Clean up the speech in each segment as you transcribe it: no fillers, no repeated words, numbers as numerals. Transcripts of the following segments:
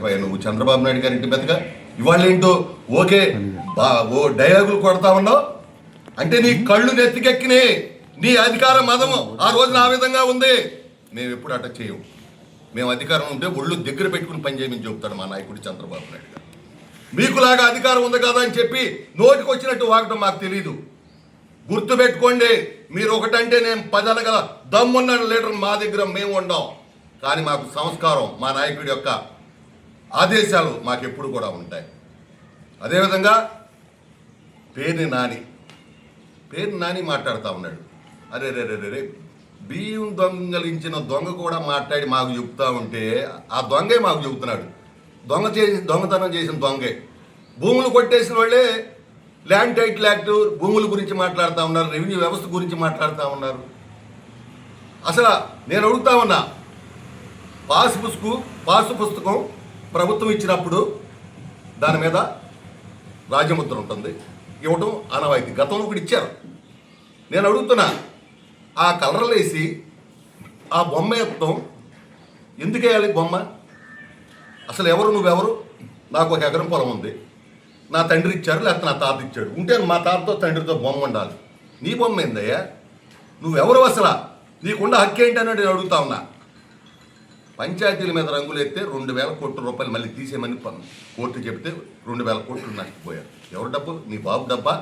నువ్వు చంద్రబాబు నాయుడు గారి ఇంటి మీదగా ఇవాళ ఏంటో ఓకే ఓ డైలాగులు కొడతా ఉన్నావు అంటే నీ కళ్ళు నెత్తికెక్కినాయి. నీ అధికార మదము ఆ రోజున ఆ విధంగా ఉంది. మేము ఎప్పుడు అటాక్ చేయము. మేము అధికారం ఉంటే ఒళ్ళు దగ్గర పెట్టుకుని పనిచేయమని చెబుతాడు మా నాయకుడు చంద్రబాబు నాయుడు గారు. మీకులాగా అధికారం ఉంది కదా అని చెప్పి నోటికి వచ్చినట్టు వాగటం మాకు తెలీదు. గుర్తుపెట్టుకోండి, మీరు ఒకటంటే నేను 10 అనగల దమ్మున్న లీడర్ మా దగ్గర మేము ఉండం. కానీ మాకు సంస్కారం, మా నాయకుడి యొక్క ఆదేశాలు మాకెప్పుడు కూడా ఉంటాయి. అదేవిధంగా పేరుని నాని మాట్లాడుతూ ఉన్నాడు. అరే రే రే రే బియ్యం దొంగలించిన దొంగ కూడా మాట్లాడి మాకు చెప్తా ఉంటే ఆ దొంగే మాకు చెబుతున్నాడు. దొంగతనం చేసిన దొంగే. భూములు కొట్టేసిన వాళ్ళే ల్యాండ్ టైటిల్ యాక్ట్ భూముల గురించి మాట్లాడుతూ ఉన్నారు, రెవెన్యూ వ్యవస్థ గురించి మాట్లాడుతూ ఉన్నారు. అసలు నేను అడుగుతా ఉన్నా, పాసు పుస్తకం ప్రభుత్వం ఇచ్చినప్పుడు దాని మీద రాజ్యముద్ర ఉంటుంది, ఇవ్వటం ఆనవాయితీ. గతంలో కూడా ఇచ్చారు. నేను అడుగుతున్నా, ఆ కలర్లు వేసి ఆ బొమ్మ ఎత్తం ఎందుకు వేయాలి? బొమ్మ అసలు ఎవరు? నువ్వెవరు? నాకు 1 ఎకరం పొలం ఉంది, నా తండ్రి ఇచ్చారు, లేకపోతే నా తాత ఇచ్చాడు. ఉంటే మా తాతతో తండ్రితో బొమ్మ ఉండాలి. నీ బొమ్మ ఏందయ్యా? నువ్వెవరు? అసలు నీకున్న హక్కు ఏంటని నేను అడుగుతా ఉన్నా. పంచాయతీల మీద రంగులు ఎత్తే 2,000 కోట్ల రూపాయలు మళ్ళీ తీసేయమని కోర్టు చెప్తే 2,000 కోట్లు నష్టపోయారు. ఎవరు డబ్బు? మీ బాబు డబ్బా.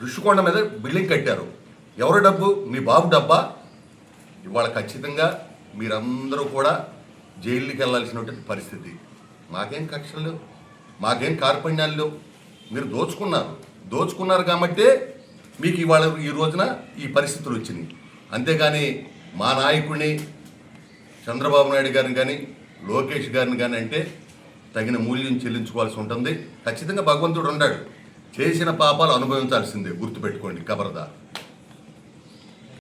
ఋషికొండ మీద బిల్డింగ్ కట్టారు. ఎవరు డబ్బు? మీ బాబు డబ్బా. ఇవాళ ఖచ్చితంగా మీరందరూ కూడా జైలుకి వెళ్ళాల్సినటువంటి పరిస్థితి. మాకేం కక్షలు లేవు, మాకేం కార్పణ్యాలు లేవు. మీరు దోచుకున్నారు కాబట్టి మీకు ఇవాళ ఈ రోజున ఈ పరిస్థితులు వచ్చినాయి. అంతేగాని మా నాయకుడిని చంద్రబాబు నాయుడు గారిని కానీ లోకేష్ గారిని కానీ అంటే తగిన మూల్యం చెల్లించుకోవాల్సి ఉంటుంది. ఖచ్చితంగా భగవంతుడు ఉన్నాడు. చేసిన పాపాలు అనుభవించాల్సిందే. గుర్తుపెట్టుకోండి, ఖబర్దార్.